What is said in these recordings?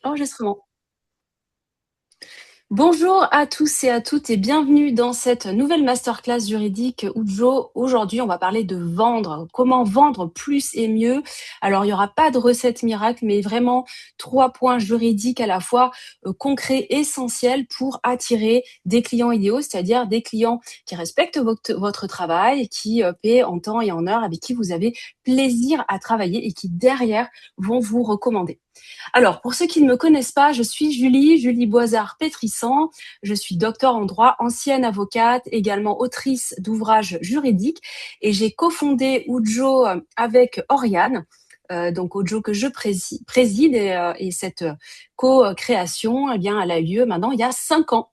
Enregistrement. Bonjour à tous et à toutes et bienvenue dans cette nouvelle masterclass juridique Ujo. Aujourd'hui, on va parler de vendre, comment vendre plus et mieux. Alors, il n'y aura pas de recette miracle, mais vraiment 3 points juridiques à la fois concrets, essentiels pour attirer des clients idéaux, c'est-à-dire des clients qui respectent votre travail, qui paient en temps et en heure, avec qui vous avez plaisir à travailler et qui derrière vont vous recommander. Alors, pour ceux qui ne me connaissent pas, je suis Julie Boisard-Pétrissan. Je suis docteur en droit, ancienne avocate, également autrice d'ouvrages juridiques. Et j'ai cofondé Ujo avec Oriane. Donc Ojo que je préside et cette co-création, eh bien, elle a eu lieu maintenant il y a 5 ans.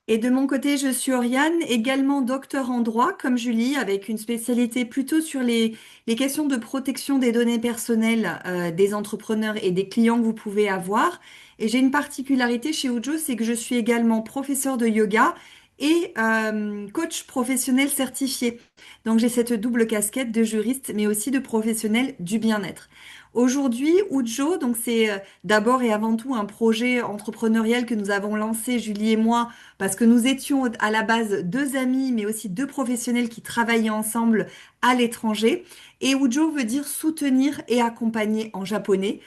Et de mon côté, je suis Oriane, également docteur en droit, comme Julie, avec une spécialité plutôt sur les questions de protection des données personnelles des entrepreneurs et des clients que vous pouvez avoir. Et j'ai une particularité chez Ujo, c'est que je suis également professeur de yoga et coach professionnel certifié. Donc j'ai cette double casquette de juriste, mais aussi de professionnel du bien-être. Aujourd'hui, Ujo, donc c'est d'abord et avant tout un projet entrepreneurial que nous avons lancé, Julie et moi, parce que nous étions à la base deux amis, mais aussi deux professionnels qui travaillaient ensemble à l'étranger. Et Ujo veut dire soutenir et accompagner en japonais.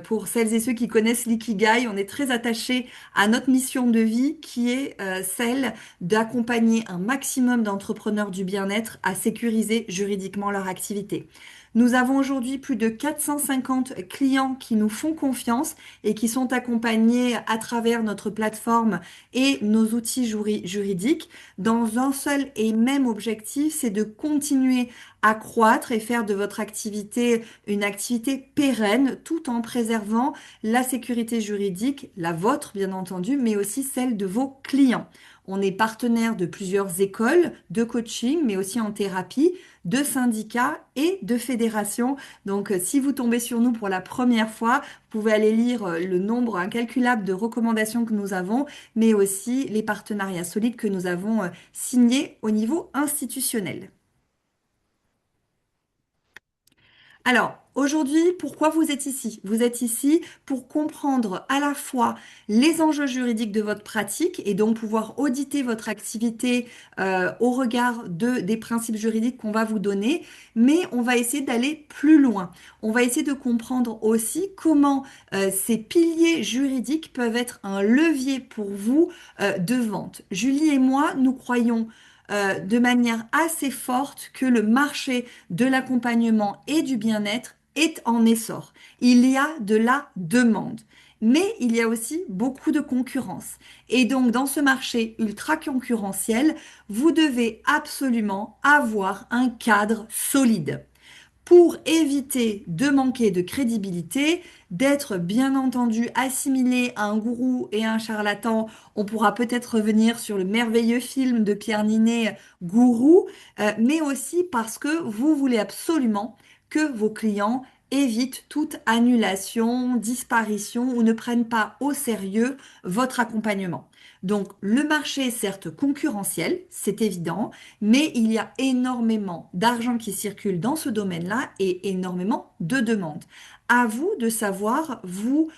Pour celles et ceux qui connaissent l'ikigai, on est très attaché à notre mission de vie qui est celle d'accompagner un maximum d'entrepreneurs du bien-être à sécuriser juridiquement leur activité. Nous avons aujourd'hui plus de 450 clients qui nous font confiance et qui sont accompagnés à travers notre plateforme et nos outils juridiques dans un seul et même objectif, c'est de continuer à croître et faire de votre activité une activité pérenne tout en préservant la sécurité juridique, la vôtre bien entendu, mais aussi celle de vos clients. On est partenaire de plusieurs écoles de coaching, mais aussi en thérapie, de syndicats et de fédérations. Donc, si vous tombez sur nous pour la première fois, vous pouvez aller lire le nombre incalculable de recommandations que nous avons, mais aussi les partenariats solides que nous avons signés au niveau institutionnel. Alors, aujourd'hui, pourquoi vous êtes ici? Vous êtes ici pour comprendre à la fois les enjeux juridiques de votre pratique et donc pouvoir auditer votre activité au regard des principes juridiques qu'on va vous donner, mais on va essayer d'aller plus loin. On va essayer de comprendre aussi comment ces piliers juridiques peuvent être un levier pour vous de vente. Julie et moi, nous croyons de manière assez forte que le marché de l'accompagnement et du bien-être est en essor. Il y a de la demande, mais il y a aussi beaucoup de concurrence. Et donc, dans ce marché ultra concurrentiel, vous devez absolument avoir un cadre solide pour éviter de manquer de crédibilité, d'être bien entendu assimilé à un gourou et à un charlatan. On pourra peut-être revenir sur le merveilleux film de Pierre Ninet, Gourou, mais aussi parce que vous voulez absolument que vos clients évitent toute annulation, disparition ou ne prennent pas au sérieux votre accompagnement. Donc le marché est certes concurrentiel, c'est évident, mais il y a énormément d'argent qui circule dans ce domaine-là et énormément de demandes. À vous de savoir vous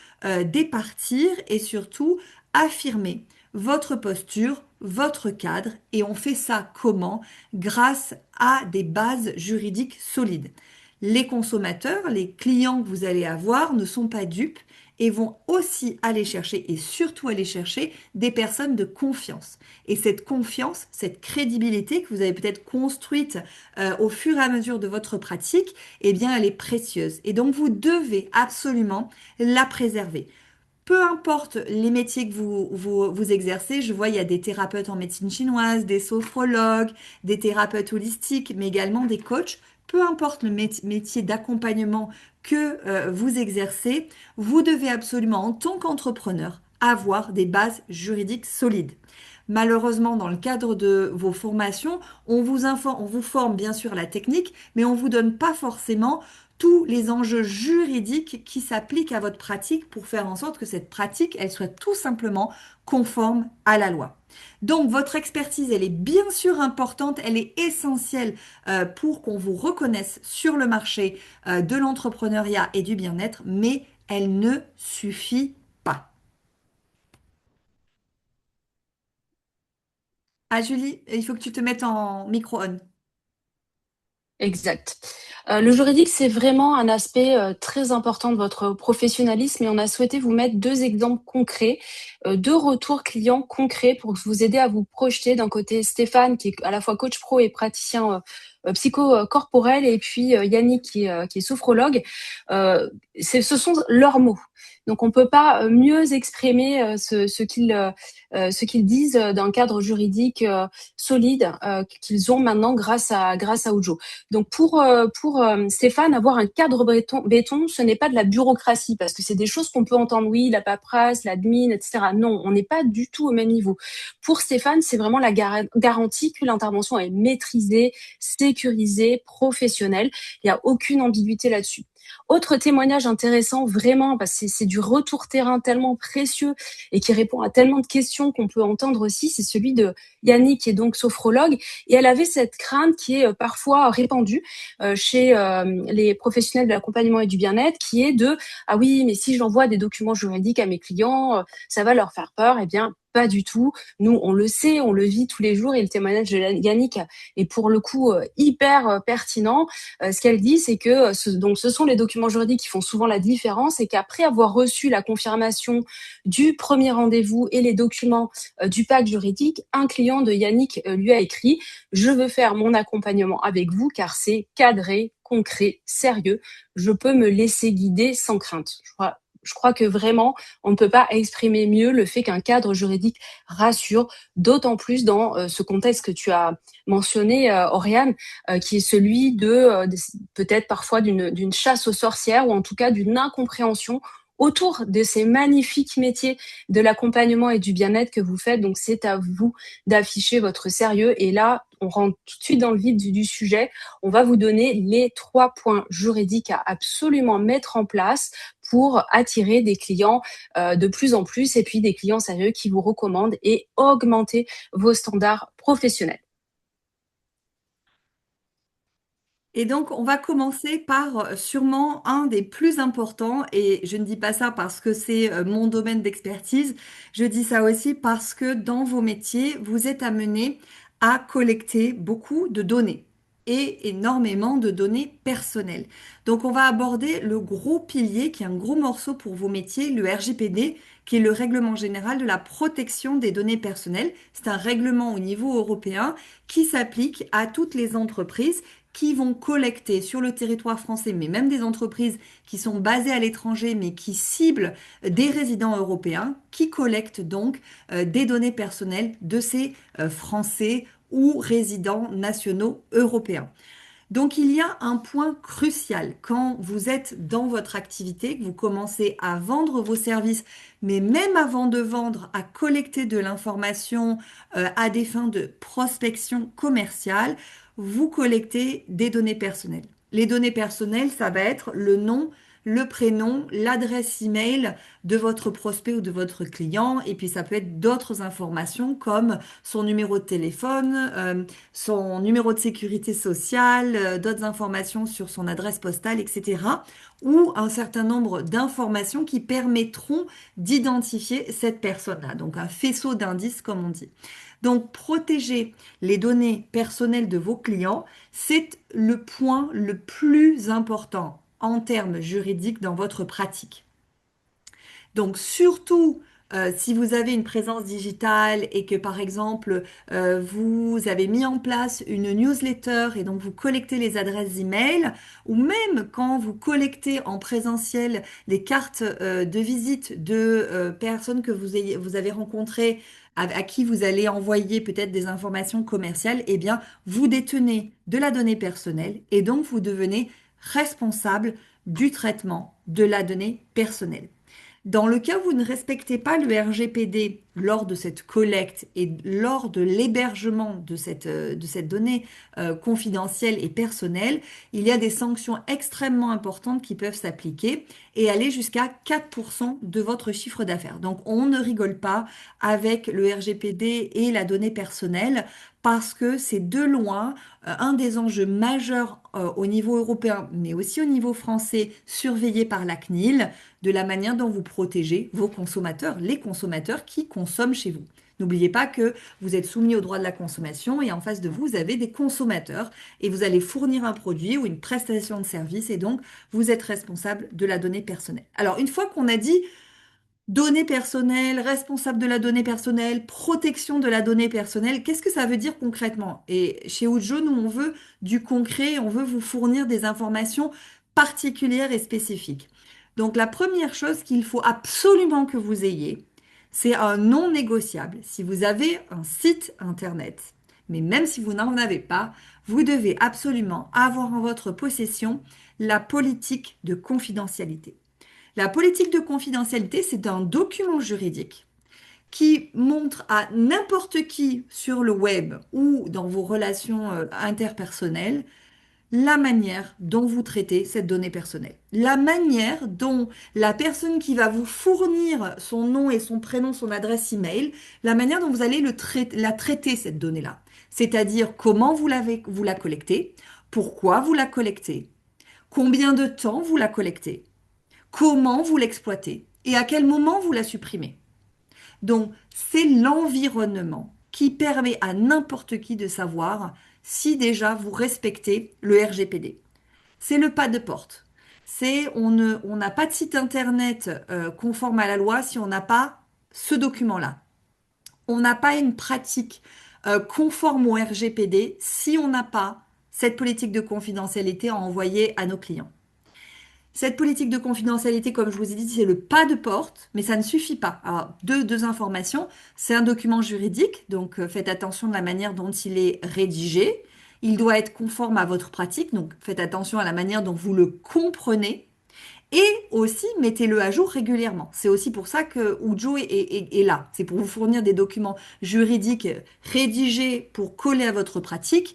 départir et surtout affirmer votre posture, votre cadre, et on fait ça comment? Grâce à des bases juridiques solides. Les consommateurs, les clients que vous allez avoir ne sont pas dupes et vont aussi aller chercher et surtout aller chercher des personnes de confiance. Et cette confiance, cette crédibilité que vous avez peut-être construite au fur et à mesure de votre pratique, eh bien, elle est précieuse. Et donc, vous devez absolument la préserver. Peu importe les métiers que vous exercez, je vois, il y a des thérapeutes en médecine chinoise, des sophrologues, des thérapeutes holistiques, mais également des coachs. Peu importe le métier d'accompagnement que vous exercez, vous devez absolument, en tant qu'entrepreneur, avoir des bases juridiques solides. Malheureusement, dans le cadre de vos formations, on vous forme bien sûr à la technique, mais on ne vous donne pas forcément tous les enjeux juridiques qui s'appliquent à votre pratique pour faire en sorte que cette pratique, elle soit tout simplement conforme à la loi. Donc, votre expertise, elle est bien sûr importante, elle est essentielle pour qu'on vous reconnaisse sur le marché de l'entrepreneuriat et du bien-être, mais elle ne suffit pas. Ah Julie, il faut que tu te mettes en micro on. Exact. Le juridique, c'est vraiment un aspect très important de votre professionnalisme et on a souhaité vous mettre deux exemples concrets, deux retours clients concrets pour vous aider à vous projeter. D'un côté, Stéphane, qui est à la fois coach pro et praticien psychocorporel, et puis Yannick, qui est sophrologue. Ce sont leurs mots. Donc, on ne peut pas mieux exprimer ce qu'ils disent d'un cadre juridique solide qu'ils ont maintenant grâce à Ujo. Donc pour Stéphane, avoir un cadre béton, ce n'est pas de la bureaucratie, parce que c'est des choses qu'on peut entendre, oui, la paperasse, l'admin, etc. Non, on n'est pas du tout au même niveau. Pour Stéphane, c'est vraiment la garantie que l'intervention est maîtrisée, sécurisée, professionnelle. Il n'y a aucune ambiguïté là-dessus. Autre témoignage intéressant, vraiment, parce que c'est du retour terrain tellement précieux et qui répond à tellement de questions qu'on peut entendre aussi, c'est celui de Yannick, qui est donc sophrologue, et elle avait cette crainte qui est parfois répandue chez les professionnels de l'accompagnement et du bien-être, qui est de ah oui, mais si j'envoie des documents juridiques à mes clients, ça va leur faire peur. Eh bien, pas du tout. Nous, on le sait, on le vit tous les jours, et le témoignage de Yannick est pour le coup hyper pertinent. Ce qu'elle dit, c'est que donc ce sont les documents juridiques qui font souvent la différence, et qu'après avoir reçu la confirmation du premier rendez-vous et les documents du pacte juridique, un client de Yannick lui a écrit: je veux faire mon accompagnement avec vous car c'est cadré, concret, sérieux. Je peux me laisser guider sans crainte. Je crois que vraiment, on ne peut pas exprimer mieux le fait qu'un cadre juridique rassure, d'autant plus dans ce contexte que tu as mentionné, Oriane, qui est celui peut-être parfois d'une chasse aux sorcières, ou en tout cas d'une incompréhension autour de ces magnifiques métiers de l'accompagnement et du bien-être que vous faites. Donc, c'est à vous d'afficher votre sérieux. Et là, on rentre tout de suite dans le vif du sujet. On va vous donner les 3 points juridiques à absolument mettre en place pour attirer des clients de plus en plus, et puis des clients sérieux qui vous recommandent, et augmenter vos standards professionnels. Et donc, on va commencer par sûrement un des plus importants, et je ne dis pas ça parce que c'est mon domaine d'expertise, je dis ça aussi parce que dans vos métiers, vous êtes amené à collecter beaucoup de données et énormément de données personnelles. Donc, on va aborder le gros pilier qui est un gros morceau pour vos métiers, le RGPD, qui est le Règlement général de la protection des données personnelles. C'est un règlement au niveau européen qui s'applique à toutes les entreprises qui vont collecter sur le territoire français, mais même des entreprises qui sont basées à l'étranger, mais qui ciblent des résidents européens, qui collectent donc des données personnelles de ces Français ou résidents nationaux européens. Donc il y a un point crucial quand vous êtes dans votre activité, que vous commencez à vendre vos services, mais même avant de vendre, à collecter de l'information à des fins de prospection commerciale, vous collectez des données personnelles. Les données personnelles, ça va être le nom, le prénom, l'adresse email de votre prospect ou de votre client, et puis ça peut être d'autres informations comme son numéro de téléphone, son numéro de sécurité sociale, d'autres informations sur son adresse postale, etc. Ou un certain nombre d'informations qui permettront d'identifier cette personne-là. Donc un faisceau d'indices, comme on dit. Donc protéger les données personnelles de vos clients, c'est le point le plus important en termes juridiques dans votre pratique. Donc surtout si vous avez une présence digitale et que par exemple vous avez mis en place une newsletter et donc vous collectez les adresses email, ou même quand vous collectez en présentiel des cartes de visite de personnes que vous avez rencontrées, à qui vous allez envoyer peut-être des informations commerciales, eh bien vous détenez de la donnée personnelle et donc vous devenez responsable du traitement de la donnée personnelle. Dans le cas où vous ne respectez pas le RGPD lors de cette collecte et lors de l'hébergement de cette donnée confidentielle et personnelle, il y a des sanctions extrêmement importantes qui peuvent s'appliquer et aller jusqu'à 4% de votre chiffre d'affaires. Donc on ne rigole pas avec le RGPD et la donnée personnelle parce que c'est de loin un des enjeux majeurs au niveau européen, mais aussi au niveau français, surveillé par la CNIL, de la manière dont vous protégez vos consommateurs, les consommateurs qui consomment chez vous. N'oubliez pas que vous êtes soumis au droit de la consommation et en face de vous, vous avez des consommateurs et vous allez fournir un produit ou une prestation de service et donc vous êtes responsable de la donnée personnelle. Alors, une fois qu'on a dit données personnelles, responsable de la donnée personnelle, protection de la donnée personnelle, qu'est-ce que ça veut dire concrètement? Et chez Ujo, nous, on veut du concret, on veut vous fournir des informations particulières et spécifiques. Donc, la première chose qu'il faut absolument que vous ayez, c'est un non négociable. Si vous avez un site internet, mais même si vous n'en avez pas, vous devez absolument avoir en votre possession la politique de confidentialité. La politique de confidentialité, c'est un document juridique qui montre à n'importe qui sur le web ou dans vos relations interpersonnelles la manière dont vous traitez cette donnée personnelle, la manière dont la personne qui va vous fournir son nom et son prénom, son adresse email, la manière dont vous allez la traiter cette donnée-là. C'est-à-dire comment vous la collectez, pourquoi vous la collectez, combien de temps vous la collectez, comment vous l'exploitez et à quel moment vous la supprimez. Donc, c'est l'environnement qui permet à n'importe qui de savoir si déjà vous respectez le RGPD. C'est le pas de porte. C'est on n'a pas de site internet conforme à la loi si on n'a pas ce document-là. On n'a pas une pratique conforme au RGPD si on n'a pas cette politique de confidentialité à envoyer à nos clients. Cette politique de confidentialité, comme je vous ai dit, c'est le pas de porte, mais ça ne suffit pas. Alors, deux informations. C'est un document juridique, donc faites attention de la manière dont il est rédigé. Il doit être conforme à votre pratique, donc faites attention à la manière dont vous le comprenez. Et aussi, mettez-le à jour régulièrement. C'est aussi pour ça que Ujo est là. C'est pour vous fournir des documents juridiques rédigés pour coller à votre pratique,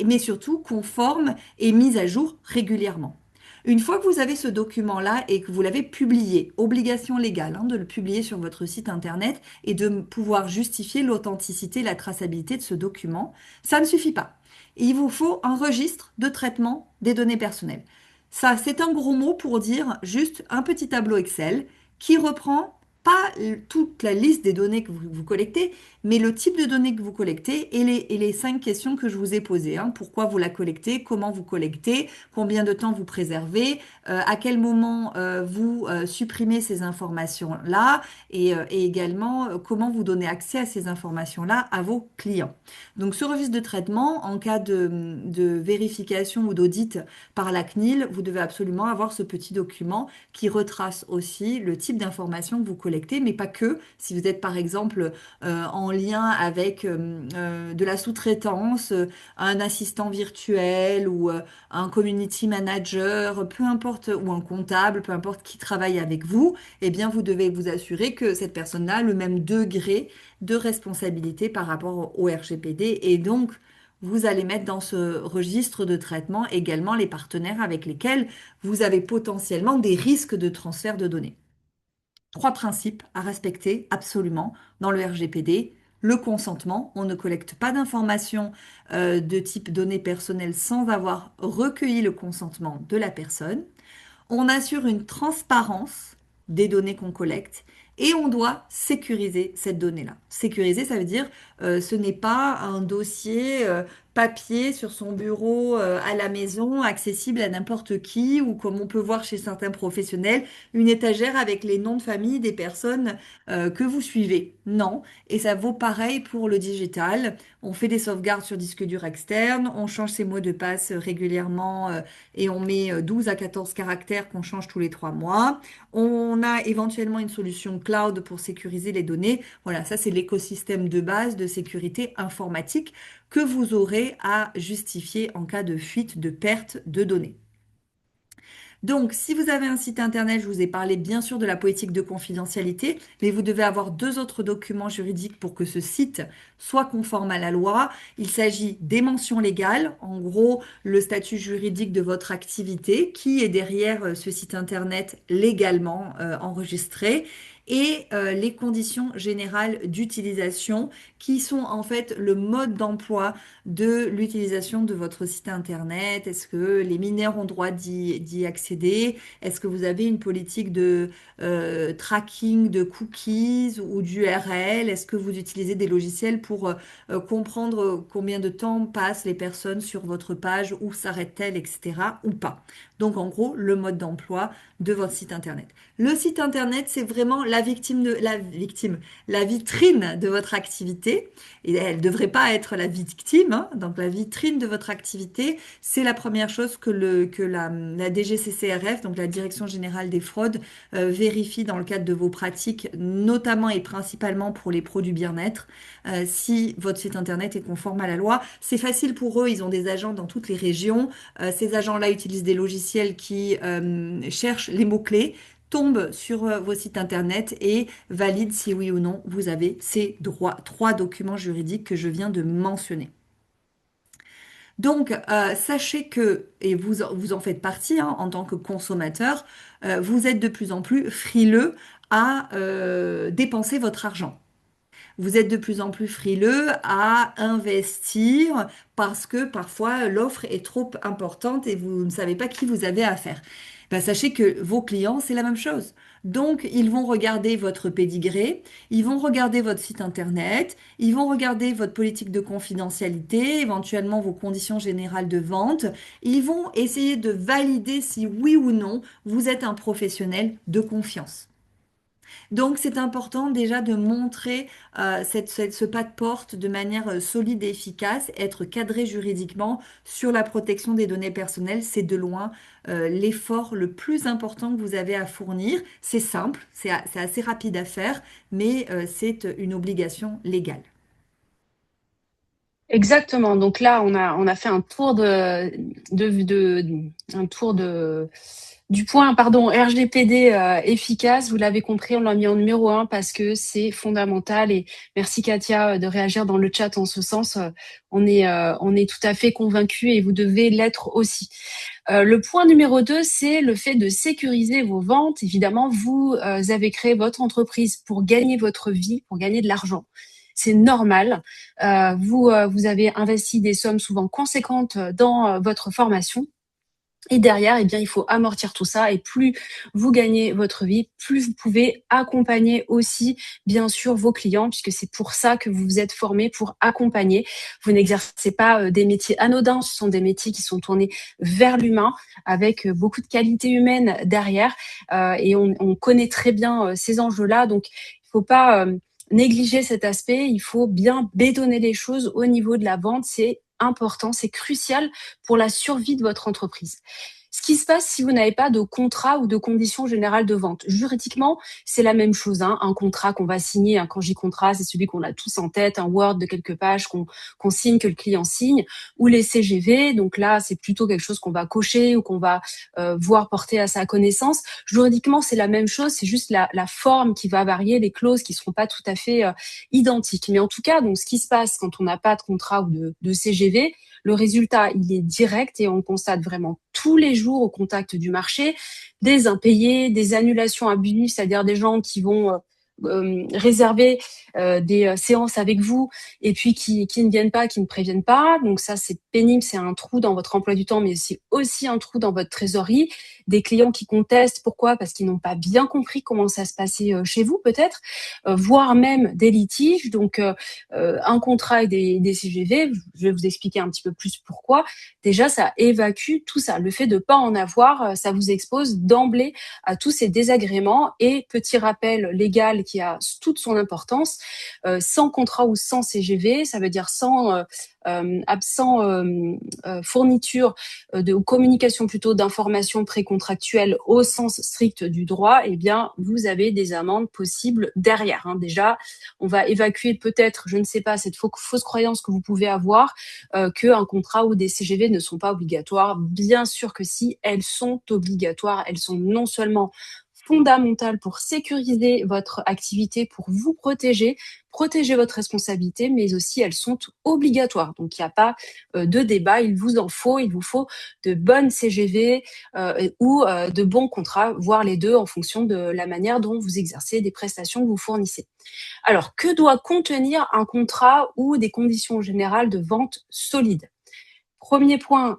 mais surtout conformes et mis à jour régulièrement. Une fois que vous avez ce document-là et que vous l'avez publié, obligation légale de le publier sur votre site internet et de pouvoir justifier l'authenticité, la traçabilité de ce document, ça ne suffit pas. Il vous faut un registre de traitement des données personnelles. Ça, c'est un gros mot pour dire juste un petit tableau Excel qui reprend pas toute la liste des données que vous collectez, mais le type de données que vous collectez et les 5 questions que je vous ai posées. Pourquoi vous la collectez, comment vous collectez, combien de temps vous préservez, à quel moment vous supprimez ces informations-là et également comment vous donnez accès à ces informations-là à vos clients. Donc ce registre de traitement, en cas de vérification ou d'audit par la CNIL, vous devez absolument avoir ce petit document qui retrace aussi le type d'informations que vous collectez, mais pas que. Si vous êtes par exemple en lien avec de la sous-traitance, un assistant virtuel ou un community manager, peu importe, ou un comptable, peu importe qui travaille avec vous, eh bien vous devez vous assurer que cette personne-là a le même degré de responsabilité par rapport au RGPD et donc vous allez mettre dans ce registre de traitement également les partenaires avec lesquels vous avez potentiellement des risques de transfert de données. 3 principes à respecter absolument dans le RGPD. Le consentement, on ne collecte pas d'informations de type données personnelles sans avoir recueilli le consentement de la personne. On assure une transparence des données qu'on collecte et on doit sécuriser cette donnée-là. Sécuriser, ça veut dire ce n'est pas un dossier papier sur son bureau à la maison, accessible à n'importe qui ou comme on peut voir chez certains professionnels, une étagère avec les noms de famille des personnes que vous suivez. Non, et ça vaut pareil pour le digital. On fait des sauvegardes sur disque dur externe, on change ses mots de passe régulièrement et on met 12 à 14 caractères qu'on change tous les 3 mois. On a éventuellement une solution cloud pour sécuriser les données. Voilà, ça c'est l'écosystème de base de sécurité informatique que vous aurez à justifier en cas de fuite, de perte de données. Donc, si vous avez un site internet, je vous ai parlé bien sûr de la politique de confidentialité, mais vous devez avoir deux autres documents juridiques pour que ce site soit conforme à la loi. Il s'agit des mentions légales, en gros le statut juridique de votre activité, qui est derrière ce site internet légalement enregistré, et les conditions générales d'utilisation, qui sont en fait le mode d'emploi de l'utilisation de votre site internet. Est-ce que les mineurs ont droit d'y accéder? Est-ce que vous avez une politique de tracking de cookies ou d'URL? Est-ce que vous utilisez des logiciels pour comprendre combien de temps passent les personnes sur votre page, où s'arrêtent-elles, etc. ou pas? Donc en gros, le mode d'emploi de votre site internet. Le site internet, c'est vraiment la vitrine de votre activité. Et elle ne devrait pas être la victime, hein. Donc la vitrine de votre activité, c'est la première chose que la DGCCRF, donc la Direction générale des fraudes, vérifie dans le cadre de vos pratiques, notamment et principalement pour les produits bien-être, si votre site internet est conforme à la loi. C'est facile pour eux, ils ont des agents dans toutes les régions. Ces agents-là utilisent des logiciels qui cherchent les mots-clés, tombe sur vos sites internet et valide si oui ou non vous avez ces trois documents juridiques que je viens de mentionner. Donc, sachez que, et vous en faites partie hein, en tant que consommateur, vous êtes de plus en plus frileux à dépenser votre argent. Vous êtes de plus en plus frileux à investir parce que parfois l'offre est trop importante et vous ne savez pas qui vous avez affaire. Ben, sachez que vos clients, c'est la même chose. Donc, ils vont regarder votre pédigré, ils vont regarder votre site internet, ils vont regarder votre politique de confidentialité, éventuellement vos conditions générales de vente. Ils vont essayer de valider si oui ou non vous êtes un professionnel de confiance. Donc, c'est important déjà de montrer ce pas de porte de manière solide et efficace, être cadré juridiquement sur la protection des données personnelles. C'est de loin l'effort le plus important que vous avez à fournir. C'est simple, c'est assez rapide à faire, mais c'est une obligation légale. Exactement. Donc là, on a fait un tour un tour du point, pardon, RGPD efficace. Vous l'avez compris, on l'a mis en numéro un parce que c'est fondamental. Et merci Katia de réagir dans le chat en ce sens. On est tout à fait convaincus et vous devez l'être aussi. Le point numéro 2, c'est le fait de sécuriser vos ventes. Évidemment, vous avez créé votre entreprise pour gagner votre vie, pour gagner de l'argent. C'est normal. Vous avez investi des sommes souvent conséquentes dans votre formation. Et derrière, eh bien, il faut amortir tout ça. Et plus vous gagnez votre vie, plus vous pouvez accompagner aussi, bien sûr, vos clients, puisque c'est pour ça que vous vous êtes formé, pour accompagner. Vous n'exercez pas des métiers anodins, ce sont des métiers qui sont tournés vers l'humain, avec beaucoup de qualité humaine derrière. Et on connaît très bien ces enjeux-là. Donc, il ne faut pas négliger cet aspect. Il faut bien bétonner les choses au niveau de la vente. C'est important, c'est crucial pour la survie de votre entreprise. Ce qui se passe si vous n'avez pas de contrat ou de conditions générales de vente. Juridiquement, c'est la même chose. Hein. Un contrat qu'on va signer, un kanji contrat, c'est celui qu'on a tous en tête, un Word de quelques pages qu'on signe, que le client signe, ou les CGV. Donc là, c'est plutôt quelque chose qu'on va cocher ou qu'on va voir porter à sa connaissance. Juridiquement, c'est la même chose, c'est juste la forme qui va varier, les clauses qui seront pas tout à fait identiques. Mais en tout cas, donc ce qui se passe quand on n'a pas de contrat ou de CGV, le résultat, il est direct et on constate vraiment tous les jours au contact du marché des impayés, des annulations abusives, c'est-à-dire des gens qui vont réserver des séances avec vous et puis qui ne viennent pas, qui ne préviennent pas. Donc ça, c'est pénible, c'est un trou dans votre emploi du temps, mais c'est aussi un trou dans votre trésorerie. Des clients qui contestent, pourquoi? Parce qu'ils n'ont pas bien compris comment ça se passait chez vous, peut-être, voire même des litiges. Donc, un contrat et des CGV, je vais vous expliquer un petit peu plus pourquoi. Déjà, ça évacue tout ça. Le fait de ne pas en avoir, ça vous expose d'emblée à tous ces désagréments. Et petit rappel légal qui a toute son importance. Sans contrat ou sans CGV, ça veut dire sans absent fourniture ou communication plutôt d'informations précontractuelles au sens strict du droit, eh bien, vous avez des amendes possibles derrière. Déjà, on va évacuer peut-être, je ne sais pas, cette fausse croyance que vous pouvez avoir qu'un contrat ou des CGV ne sont pas obligatoires. Bien sûr que si, elles sont obligatoires. Elles sont non seulement fondamentales pour sécuriser votre activité, pour vous protéger votre responsabilité, mais aussi elles sont obligatoires. Donc, il n'y a pas de débat, il vous faut de bonnes CGV ou de bons contrats, voire les deux en fonction de la manière dont vous exercez des prestations que vous fournissez. Alors, que doit contenir un contrat ou des conditions générales de vente solides? Premier point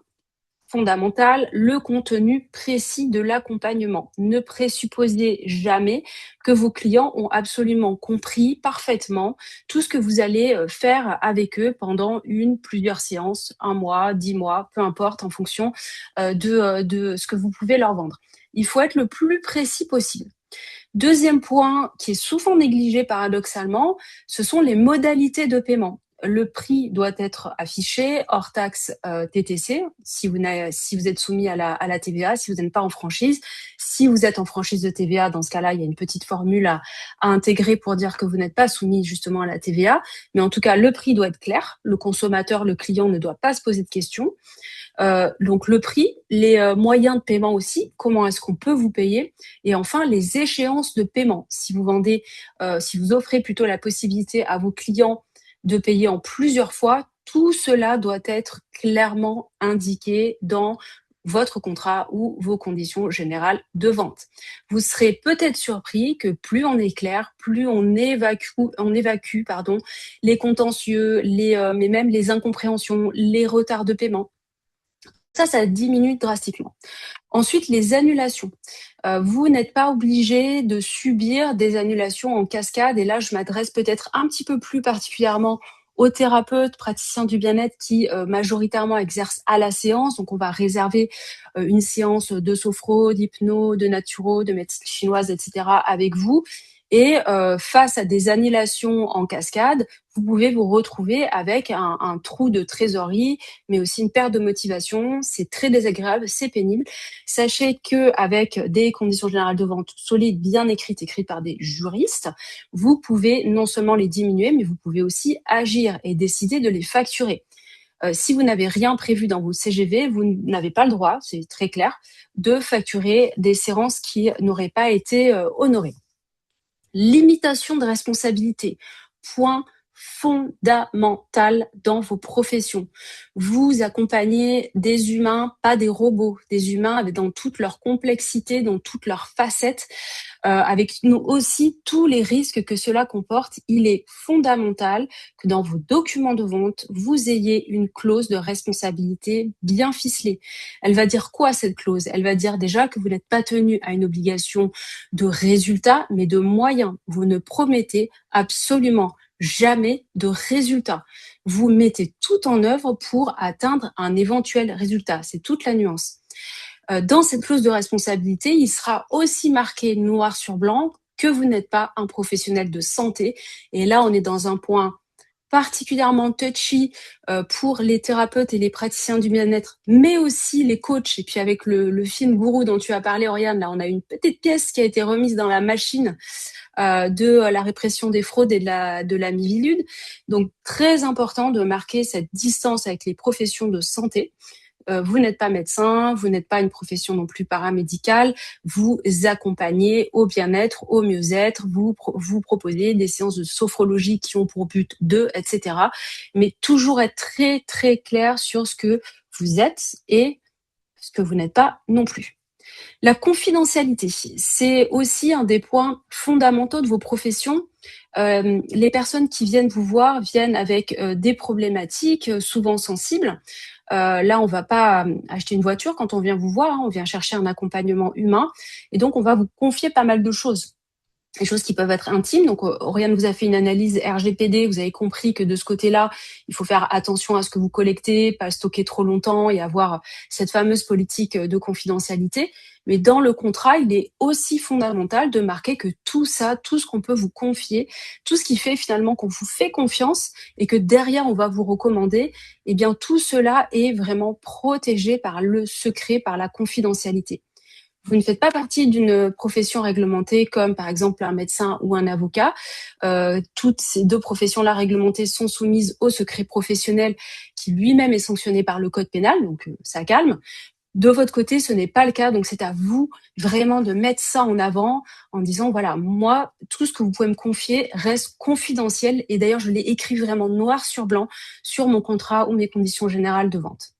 fondamental, le contenu précis de l'accompagnement. Ne présupposez jamais que vos clients ont absolument compris parfaitement tout ce que vous allez faire avec eux pendant plusieurs séances, 1 mois, 10 mois, peu importe, en fonction de ce que vous pouvez leur vendre. Il faut être le plus précis possible. Deuxième point qui est souvent négligé paradoxalement, ce sont les modalités de paiement. Le prix doit être affiché hors taxe TTC si vous êtes soumis à la TVA, si vous n'êtes pas en franchise. Si vous êtes en franchise de TVA, dans ce cas-là, il y a une petite formule à intégrer pour dire que vous n'êtes pas soumis justement à la TVA. Mais en tout cas, le prix doit être clair. Le consommateur, le client ne doit pas se poser de questions. Donc le prix, les moyens de paiement aussi, comment est-ce qu'on peut vous payer, et enfin les échéances de paiement. Si vous offrez plutôt la possibilité à vos clients de payer en plusieurs fois, tout cela doit être clairement indiqué dans votre contrat ou vos conditions générales de vente. Vous serez peut-être surpris que plus on est clair, plus on évacue les contentieux, mais même les incompréhensions, les retards de paiement. Ça diminue drastiquement. Ensuite, les annulations. Vous n'êtes pas obligé de subir des annulations en cascade. Et là, je m'adresse peut-être un petit peu plus particulièrement aux thérapeutes, praticiens du bien-être qui majoritairement exercent à la séance. Donc, on va réserver une séance de sophro, d'hypno, de naturo, de médecine chinoise, etc. avec vous. Et face à des annulations en cascade, vous pouvez vous retrouver avec un trou de trésorerie, mais aussi une perte de motivation. C'est très désagréable, c'est pénible. Sachez qu'avec des conditions générales de vente solides, bien écrites par des juristes, vous pouvez non seulement les diminuer, mais vous pouvez aussi agir et décider de les facturer. Si vous n'avez rien prévu dans vos CGV, vous n'avez pas le droit, c'est très clair, de facturer des séances qui n'auraient pas été honorées. Limitation de responsabilité. Point fondamental dans vos professions. Vous accompagnez des humains, pas des robots, des humains dans toute leur complexité, dans toutes leurs facettes, avec aussi tous les risques que cela comporte. Il est fondamental que dans vos documents de vente, vous ayez une clause de responsabilité bien ficelée. Elle va dire quoi cette clause? Elle va dire déjà que vous n'êtes pas tenu à une obligation de résultat, mais de moyens. Vous ne promettez absolument jamais de résultat. Vous mettez tout en œuvre pour atteindre un éventuel résultat. C'est toute la nuance. Dans cette clause de responsabilité, il sera aussi marqué noir sur blanc que vous n'êtes pas un professionnel de santé. Et là, on est dans un point particulièrement touchy pour les thérapeutes et les praticiens du bien-être, mais aussi les coachs. Et puis avec le film Gourou dont tu as parlé, Oriane, là, on a une petite pièce qui a été remise dans la machine de la répression des fraudes et de la Miviludes. Donc, très important de marquer cette distance avec les professions de santé. Vous n'êtes pas médecin, vous n'êtes pas une profession non plus paramédicale, vous accompagnez au bien-être, au mieux-être, vous proposez des séances de sophrologie qui ont pour but etc. Mais toujours être très, très clair sur ce que vous êtes et ce que vous n'êtes pas non plus. La confidentialité, c'est aussi un des points fondamentaux de vos professions. Les personnes qui viennent vous voir viennent avec des problématiques souvent sensibles. Là, on va pas acheter une voiture quand on vient vous voir, on vient chercher un accompagnement humain et donc on va vous confier pas mal de choses. des choses qui peuvent être intimes. Donc, Oriane vous a fait une analyse RGPD. Vous avez compris que de ce côté-là, il faut faire attention à ce que vous collectez, pas stocker trop longtemps et avoir cette fameuse politique de confidentialité. Mais dans le contrat, il est aussi fondamental de marquer que tout ça, tout ce qu'on peut vous confier, tout ce qui fait finalement qu'on vous fait confiance et que derrière, on va vous recommander, eh bien, tout cela est vraiment protégé par le secret, par la confidentialité. Vous ne faites pas partie d'une profession réglementée comme par exemple un médecin ou un avocat. Toutes ces deux professions-là réglementées sont soumises au secret professionnel qui lui-même est sanctionné par le code pénal, donc ça calme. De votre côté, ce n'est pas le cas, donc c'est à vous vraiment de mettre ça en avant en disant, voilà, moi, tout ce que vous pouvez me confier reste confidentiel et d'ailleurs, je l'ai écrit vraiment noir sur blanc sur mon contrat ou mes conditions générales de vente.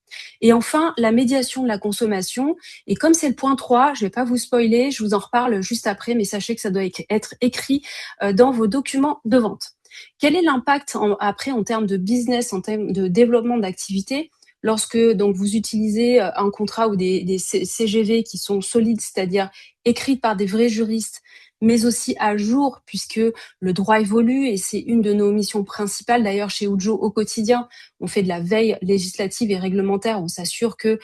Et enfin, la médiation de la consommation. Et comme c'est le point 3, je ne vais pas vous spoiler, je vous en reparle juste après, mais sachez que ça doit être écrit dans vos documents de vente. Quel est l'impact après en termes de business, en termes de développement d'activité lorsque donc vous utilisez un contrat ou des CGV qui sont solides, c'est-à-dire écrits par des vrais juristes, mais aussi à jour, puisque le droit évolue et c'est une de nos missions principales. D'ailleurs, chez Ujo, au quotidien, on fait de la veille législative et réglementaire. On s'assure que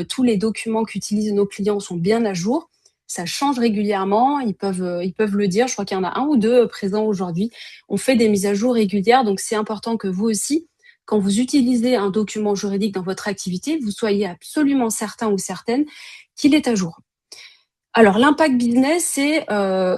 tous les documents qu'utilisent nos clients sont bien à jour. Ça change régulièrement, ils peuvent le dire. Je crois qu'il y en a un ou deux présents aujourd'hui. On fait des mises à jour régulières, donc c'est important que vous aussi, quand vous utilisez un document juridique dans votre activité, vous soyez absolument certain ou certaine qu'il est à jour. Alors, l'impact business, c'est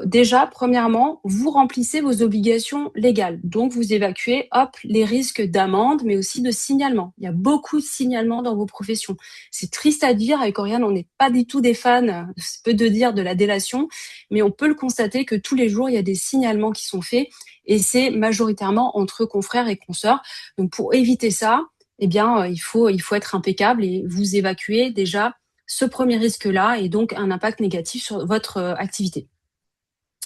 déjà, premièrement, vous remplissez vos obligations légales. Donc, vous évacuez, hop, les risques d'amende, mais aussi de signalement. Il y a beaucoup de signalements dans vos professions. C'est triste à dire, avec Oriane, on n'est pas du tout des fans, c'est peu de dire, de la délation, mais on peut le constater que tous les jours, il y a des signalements qui sont faits, et c'est majoritairement entre confrères et consoeurs. Donc, pour éviter ça, eh bien, il faut être impeccable et vous évacuer déjà ce premier risque-là et donc un impact négatif sur votre activité.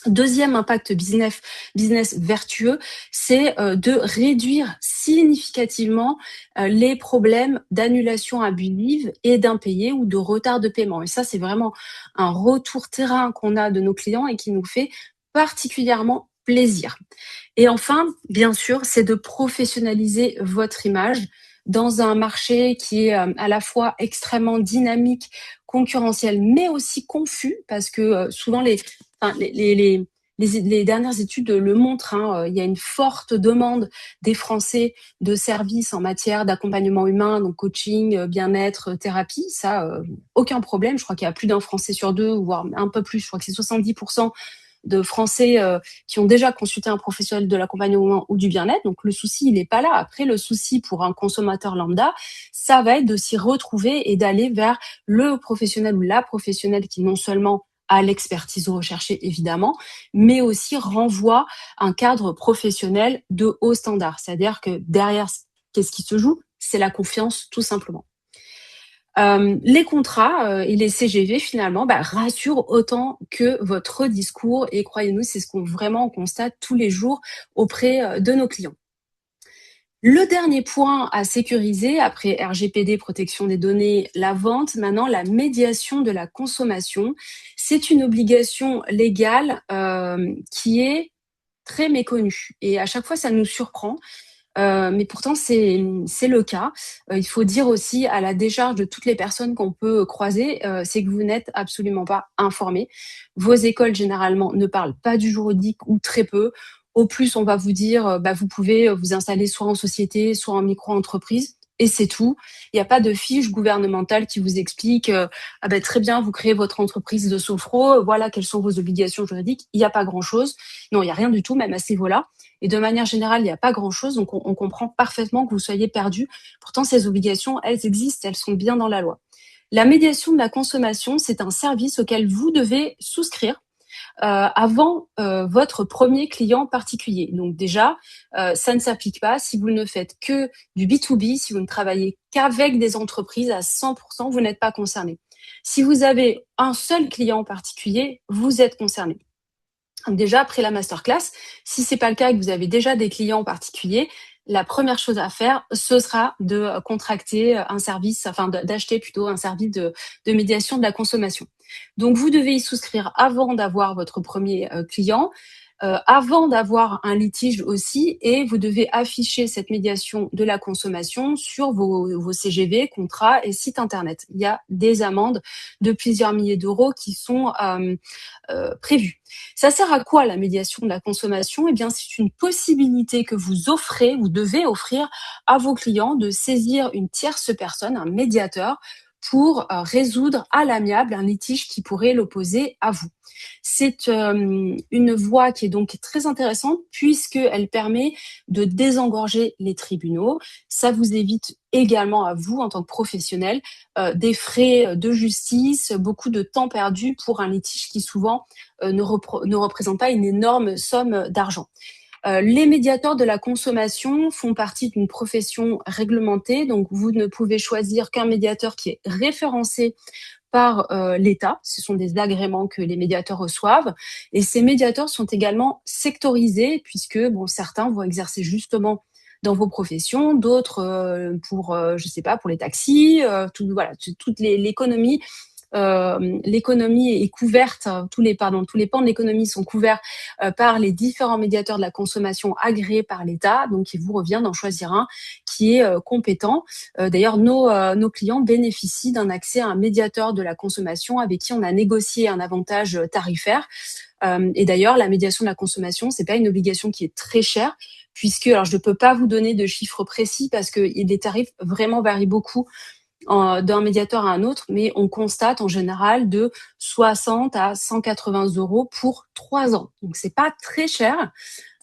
Deuxième impact business vertueux, c'est de réduire significativement les problèmes d'annulation abusive et d'impayés ou de retard de paiement. Et ça, c'est vraiment un retour terrain qu'on a de nos clients et qui nous fait particulièrement plaisir. Et enfin, bien sûr, c'est de professionnaliser votre image dans un marché qui est à la fois extrêmement dynamique, concurrentiel, mais aussi confus, parce que souvent les dernières études le montrent, hein, il y a une forte demande des Français de services en matière d'accompagnement humain, donc coaching, bien-être, thérapie. Ça, aucun problème. Je crois qu'il y a plus d'un Français sur deux, voire un peu plus. Je crois que c'est 70% de Français qui ont déjà consulté un professionnel de l'accompagnement ou du bien-être. Donc, le souci, il n'est pas là. Après, le souci pour un consommateur lambda, ça va être de s'y retrouver et d'aller vers le professionnel ou la professionnelle qui non seulement a l'expertise recherchée, évidemment, mais aussi renvoie un cadre professionnel de haut standard. C'est-à-dire que derrière, qu'est-ce qui se joue? C'est la confiance, tout simplement. Les contrats et les CGV finalement rassurent autant que votre discours et croyez-nous, c'est ce qu'on vraiment constate tous les jours auprès de nos clients. Le dernier point à sécuriser après RGPD, protection des données, la vente, maintenant la médiation de la consommation, c'est une obligation légale qui est très méconnue et à chaque fois ça nous surprend. Mais pourtant, c'est le cas. Il faut dire aussi à la décharge de toutes les personnes qu'on peut croiser, c'est que vous n'êtes absolument pas informés. Vos écoles, généralement, ne parlent pas du juridique ou très peu. Au plus, on va vous dire, vous pouvez vous installer soit en société, soit en micro-entreprise. Et c'est tout. Il n'y a pas de fiche gouvernementale qui vous explique très bien, vous créez votre entreprise de sophro, voilà quelles sont vos obligations juridiques. Il n'y a pas grand-chose. Non, il n'y a rien du tout, même à ce niveau-là. Et de manière générale, il n'y a pas grand-chose, donc on comprend parfaitement que vous soyez perdu. Pourtant, ces obligations, elles existent, elles sont bien dans la loi. La médiation de la consommation, c'est un service auquel vous devez souscrire avant votre premier client particulier. Donc déjà, ça ne s'applique pas si vous ne faites que du B2B, si vous ne travaillez qu'avec des entreprises à 100%, vous n'êtes pas concerné. Si vous avez un seul client particulier, vous êtes concerné. Déjà, après la masterclass, si c'est pas le cas et que vous avez déjà des clients particuliers, la première chose à faire, ce sera de contracter un service, enfin d'acheter plutôt un service de médiation de la consommation. Donc, vous devez y souscrire avant d'avoir votre premier client, avant d'avoir un litige aussi, et vous devez afficher cette médiation de la consommation sur vos CGV, contrats et sites internet. Il y a des amendes de plusieurs milliers d'euros qui sont prévues. Ça sert à quoi la médiation de la consommation? Eh bien, c'est une possibilité que vous offrez, vous devez offrir à vos clients de saisir une tierce personne, un médiateur, pour résoudre à l'amiable un litige qui pourrait l'opposer à vous. C'est une voie qui est donc très intéressante puisqu'elle permet de désengorger les tribunaux. Ça vous évite également à vous, en tant que professionnel, des frais de justice, beaucoup de temps perdu pour un litige qui souvent ne représente pas une énorme somme d'argent. Les médiateurs de la consommation font partie d'une profession réglementée, donc vous ne pouvez choisir qu'un médiateur qui est référencé par l'État. Ce sont des agréments que les médiateurs reçoivent. Et ces médiateurs sont également sectorisés, puisque bon, certains vont exercer justement dans vos professions, d'autres pour, je sais pas, pour les taxis, voilà, toute l'économie. L'économie est couverte, tous les pans de l'économie sont couverts par les différents médiateurs de la consommation agréés par l'État. Donc, il vous revient d'en choisir un qui est compétent. D'ailleurs, nos clients bénéficient d'un accès à un médiateur de la consommation avec qui on a négocié un avantage tarifaire. Et d'ailleurs, la médiation de la consommation, c'est pas une obligation qui est très chère, puisque, alors je ne peux pas vous donner de chiffres précis parce que les tarifs vraiment varient beaucoup d'un médiateur à un autre, mais on constate en général de 60 à 180 euros pour 3 ans. Donc, c'est pas très cher.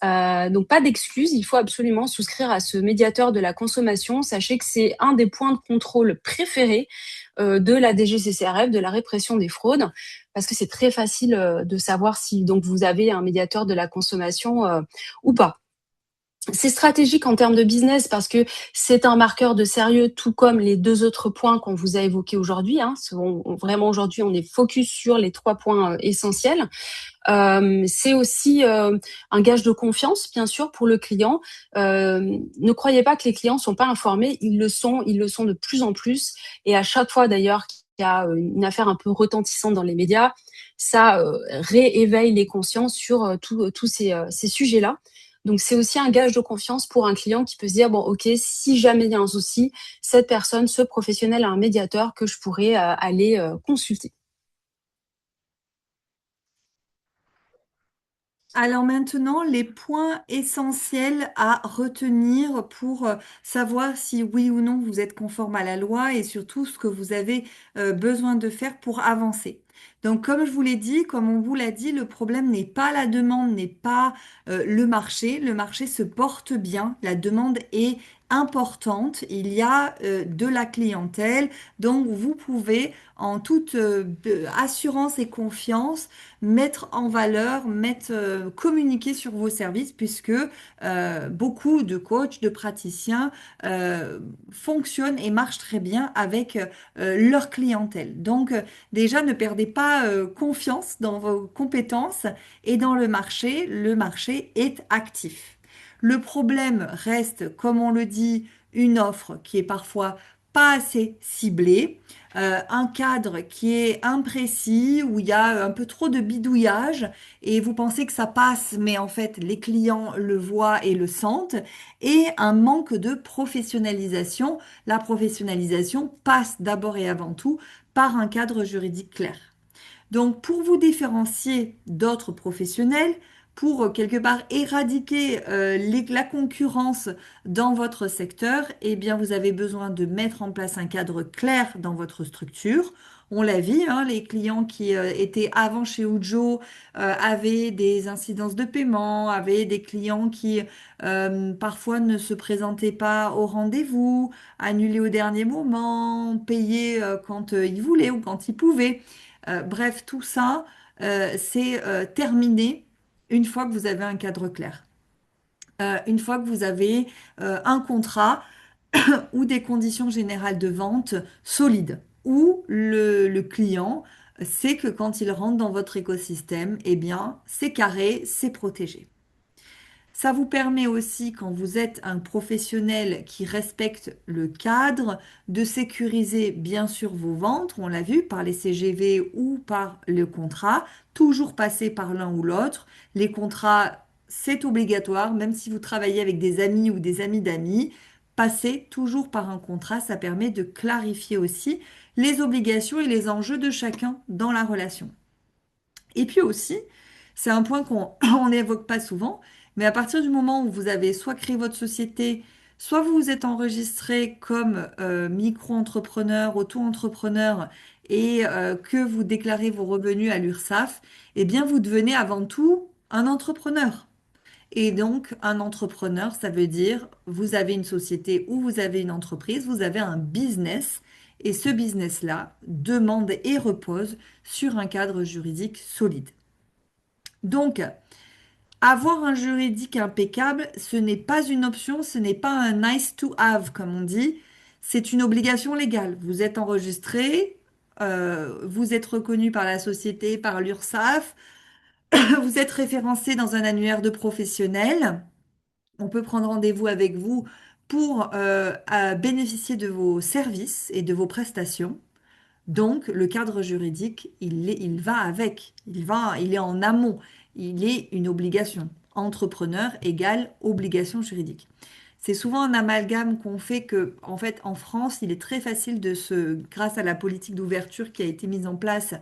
Donc, pas d'excuses. Il faut absolument souscrire à ce médiateur de la consommation. Sachez que c'est un des points de contrôle préférés de la DGCCRF, de la répression des fraudes, parce que c'est très facile de savoir si donc vous avez un médiateur de la consommation ou pas. C'est stratégique en termes de business parce que c'est un marqueur de sérieux, tout comme les deux autres points qu'on vous a évoqués aujourd'hui. Hein. Vraiment, aujourd'hui, on est focus sur les 3 points essentiels. C'est aussi un gage de confiance, bien sûr, pour le client. Ne croyez pas que les clients sont pas informés. Ils le sont de plus en plus. Et à chaque fois, d'ailleurs, qu'il y a une affaire un peu retentissante dans les médias, ça rééveille les consciences sur tous ces sujets-là. Donc, c'est aussi un gage de confiance pour un client qui peut se dire, bon, OK, si jamais il y a un souci, cette personne, ce professionnel a un médiateur que je pourrais aller consulter. Alors maintenant, les points essentiels à retenir pour savoir si oui ou non vous êtes conforme à la loi et surtout ce que vous avez besoin de faire pour avancer. Donc comme je vous l'ai dit, comme on vous l'a dit, le problème n'est pas la demande, n'est pas le marché. Le marché se porte bien, la demande est importante, il y a de la clientèle, donc vous pouvez en toute assurance et confiance mettre en valeur, communiquer sur vos services puisque beaucoup de coachs, de praticiens fonctionnent et marchent très bien avec leur clientèle. Donc déjà, ne perdez pas confiance dans vos compétences et dans le marché. Le marché est actif. Le problème reste, comme on le dit, une offre qui est parfois pas assez ciblée, un cadre qui est imprécis, où il y a un peu trop de bidouillage et vous pensez que ça passe, mais en fait les clients le voient et le sentent, et un manque de professionnalisation. La professionnalisation passe d'abord et avant tout par un cadre juridique clair. Donc, pour vous différencier d'autres professionnels, pour quelque part éradiquer la concurrence dans votre secteur, eh bien, vous avez besoin de mettre en place un cadre clair dans votre structure. On l'a vu, hein, les clients qui étaient avant chez Ujo avaient des incidences de paiement, avaient des clients qui parfois ne se présentaient pas au rendez-vous, annulaient au dernier moment, payaient quand ils voulaient ou quand ils pouvaient. Bref, tout ça, c'est terminé une fois que vous avez un cadre clair. Une fois que vous avez un contrat ou des conditions générales de vente solides, où le client sait que quand il rentre dans votre écosystème, eh bien, c'est carré, c'est protégé. Ça vous permet aussi, quand vous êtes un professionnel qui respecte le cadre, de sécuriser bien sûr vos ventes, on l'a vu, par les CGV ou par le contrat, toujours passer par l'un ou l'autre. Les contrats, c'est obligatoire, même si vous travaillez avec des amis ou des amis d'amis, passez toujours par un contrat, ça permet de clarifier aussi les obligations et les enjeux de chacun dans la relation. Et puis aussi, c'est un point qu'on on n'évoque pas souvent, mais à partir du moment où vous avez soit créé votre société, soit vous vous êtes enregistré comme micro-entrepreneur, auto-entrepreneur et que vous déclarez vos revenus à l'URSSAF, eh bien vous devenez avant tout un entrepreneur. Et donc, un entrepreneur, ça veut dire vous avez une société ou vous avez une entreprise, vous avez un business, et ce business-là demande et repose sur un cadre juridique solide. Donc, avoir un juridique impeccable, ce n'est pas une option, ce n'est pas un nice to have, comme on dit, c'est une obligation légale. Vous êtes enregistré, vous êtes reconnu par la société, par l'URSSAF, vous êtes référencé dans un annuaire de professionnels. On peut prendre rendez-vous avec vous pour bénéficier de vos services et de vos prestations. Donc, le cadre juridique, il va avec, il est en amont, il est une obligation. Entrepreneur égale obligation juridique. C'est souvent un amalgame qu'on fait que, en fait, en France, il est très facile grâce à la politique d'ouverture qui a été mise en place,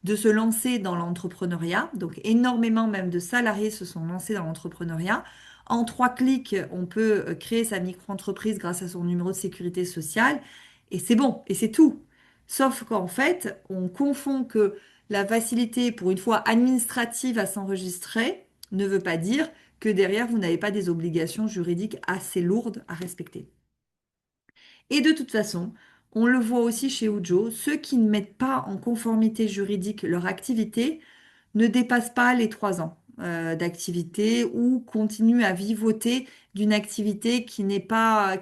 de se lancer dans l'entrepreneuriat. Donc, énormément même de salariés se sont lancés dans l'entrepreneuriat. En 3 clics, on peut créer sa micro-entreprise grâce à son numéro de sécurité sociale. Et c'est bon, et c'est tout. Sauf qu'en fait, on confond que la facilité, pour une fois administrative, à s'enregistrer ne veut pas dire que derrière, vous n'avez pas des obligations juridiques assez lourdes à respecter. Et de toute façon, on le voit aussi chez Ujo, ceux qui ne mettent pas en conformité juridique leur activité ne dépassent pas les 3 ans d'activité ou continuent à vivoter d'une activité qui n'est pas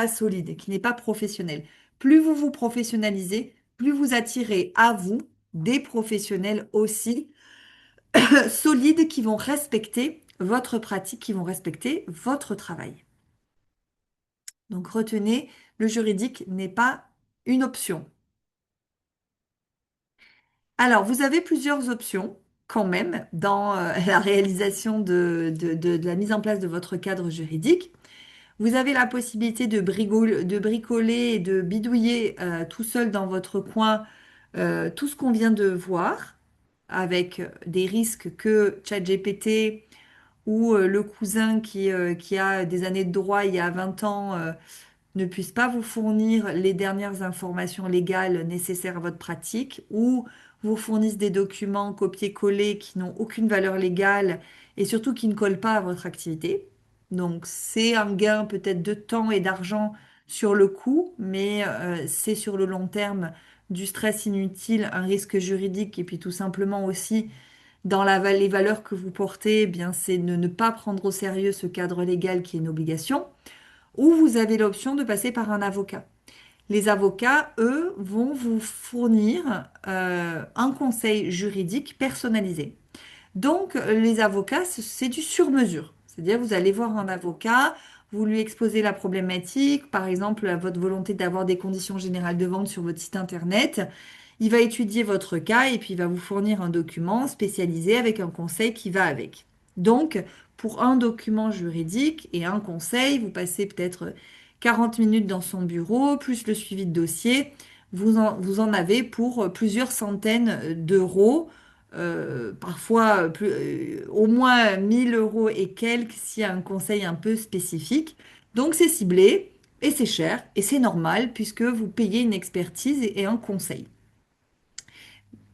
solide, qui n'est pas professionnelle. Plus vous vous professionnalisez, plus vous attirez à vous des professionnels aussi solides qui vont respecter votre pratique, qui vont respecter votre travail. Donc retenez, le juridique n'est pas une option. Alors, vous avez plusieurs options quand même dans la réalisation de la mise en place de votre cadre juridique. Vous avez la possibilité de bricoler et de bidouiller tout seul dans votre coin tout ce qu'on vient de voir, avec des risques que ChatGPT ou le cousin qui a des années de droit il y a 20 ans ne puisse pas vous fournir les dernières informations légales nécessaires à votre pratique ou vous fournissent des documents copiés-collés qui n'ont aucune valeur légale et surtout qui ne collent pas à votre activité. Donc c'est un gain peut-être de temps et d'argent sur le coup, mais c'est sur le long terme du stress inutile, un risque juridique et puis tout simplement aussi dans les valeurs que vous portez, eh bien c'est de ne pas prendre au sérieux ce cadre légal qui est une obligation ou vous avez l'option de passer par un avocat. Les avocats, eux, vont vous fournir un conseil juridique personnalisé. Donc, les avocats, c'est du sur-mesure. C'est-à-dire, vous allez voir un avocat, vous lui exposez la problématique, par exemple, votre volonté d'avoir des conditions générales de vente sur votre site internet. Il va étudier votre cas et puis il va vous fournir un document spécialisé avec un conseil qui va avec. Donc, pour un document juridique et un conseil, vous passez peut-être 40 minutes dans son bureau, plus le suivi de dossier. Vous en avez pour plusieurs centaines d'euros, parfois au moins 1 000 € et quelques s'il y a un conseil un peu spécifique. Donc, c'est ciblé et c'est cher et c'est normal puisque vous payez une expertise et un conseil,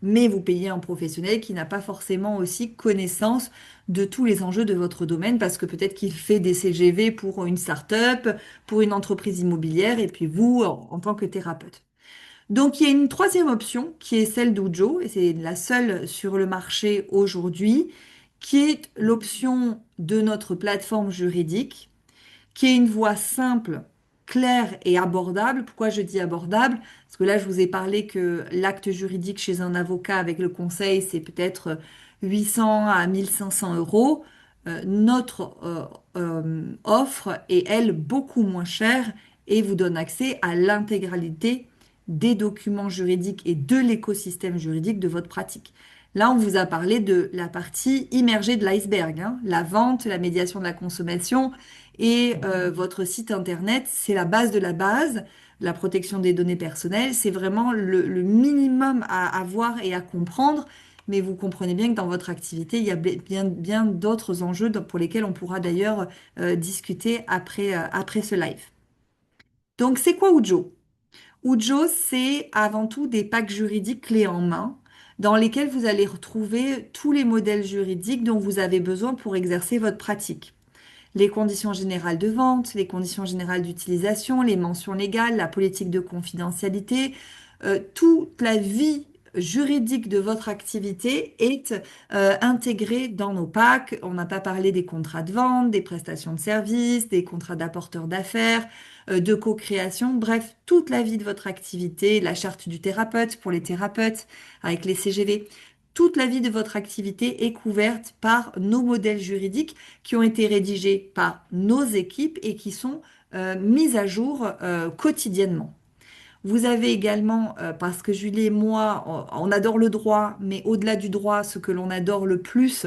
mais vous payez un professionnel qui n'a pas forcément aussi connaissance de tous les enjeux de votre domaine parce que peut-être qu'il fait des CGV pour une start-up, pour une entreprise immobilière et puis vous en tant que thérapeute. Donc il y a une troisième option qui est celle d'Ujo et c'est la seule sur le marché aujourd'hui qui est l'option de notre plateforme juridique qui est une voie simple, claire et abordable. Pourquoi je dis abordable? Parce que là, je vous ai parlé que l'acte juridique chez un avocat avec le conseil, c'est peut-être 800 à 1 500 euros. notre offre est, elle, beaucoup moins chère et vous donne accès à l'intégralité des documents juridiques et de l'écosystème juridique de votre pratique. Là, on vous a parlé de la partie immergée de l'iceberg, hein, la vente, la médiation de la consommation et votre site internet, c'est la base de la base. La protection des données personnelles, c'est vraiment le minimum à avoir et à comprendre. Mais vous comprenez bien que dans votre activité, il y a bien d'autres enjeux pour lesquels on pourra d'ailleurs discuter après ce live. Donc, c'est quoi Ujo? Ujo, c'est avant tout des packs juridiques clés en main dans lesquels vous allez retrouver tous les modèles juridiques dont vous avez besoin pour exercer votre pratique. Les conditions générales de vente, les conditions générales d'utilisation, les mentions légales, la politique de confidentialité, toute la vie juridique de votre activité est intégrée dans nos packs. On n'a pas parlé des contrats de vente, des prestations de services, des contrats d'apporteurs d'affaires, de co-création, bref, toute la vie de votre activité, la charte du thérapeute pour les thérapeutes avec les CGV. Toute la vie de votre activité est couverte par nos modèles juridiques qui ont été rédigés par nos équipes et qui sont mises à jour quotidiennement. Vous avez également, parce que Julie et moi, on adore le droit, mais au-delà du droit, ce que l'on adore le plus,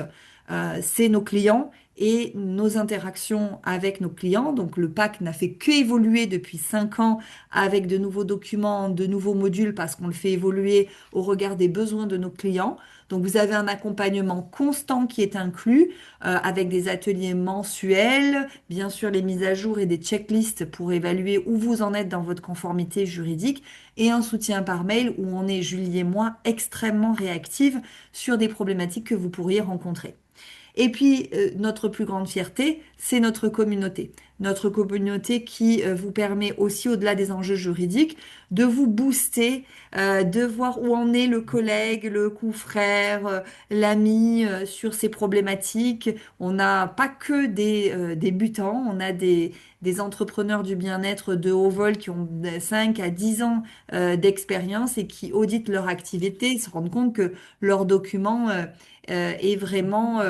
c'est nos clients et nos interactions avec nos clients. Donc le pack n'a fait qu'évoluer depuis 5 ans avec de nouveaux documents, de nouveaux modules, parce qu'on le fait évoluer au regard des besoins de nos clients. Donc vous avez un accompagnement constant qui est inclus avec des ateliers mensuels, bien sûr les mises à jour et des checklists pour évaluer où vous en êtes dans votre conformité juridique et un soutien par mail où on est, Julie et moi, extrêmement réactive sur des problématiques que vous pourriez rencontrer. Et puis, notre plus grande fierté, c'est notre communauté. Notre communauté qui vous permet aussi, au-delà des enjeux juridiques, de vous booster, de voir où en est le collègue, le confrère, l'ami sur ces problématiques. On n'a pas que des débutants, on a des entrepreneurs du bien-être de haut vol qui ont 5 à 10 ans d'expérience et qui auditent leur activité et se rendent compte que leurs documents est vraiment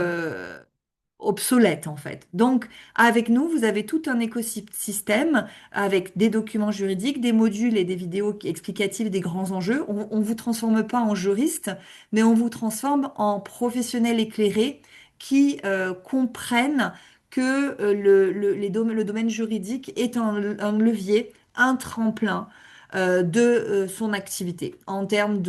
obsolète en fait. Donc, avec nous, vous avez tout un écosystème avec des documents juridiques, des modules et des vidéos explicatives des grands enjeux. On ne vous transforme pas en juriste, mais on vous transforme en professionnels éclairés qui comprennent que le domaine juridique est un levier, un tremplin de son activité en termes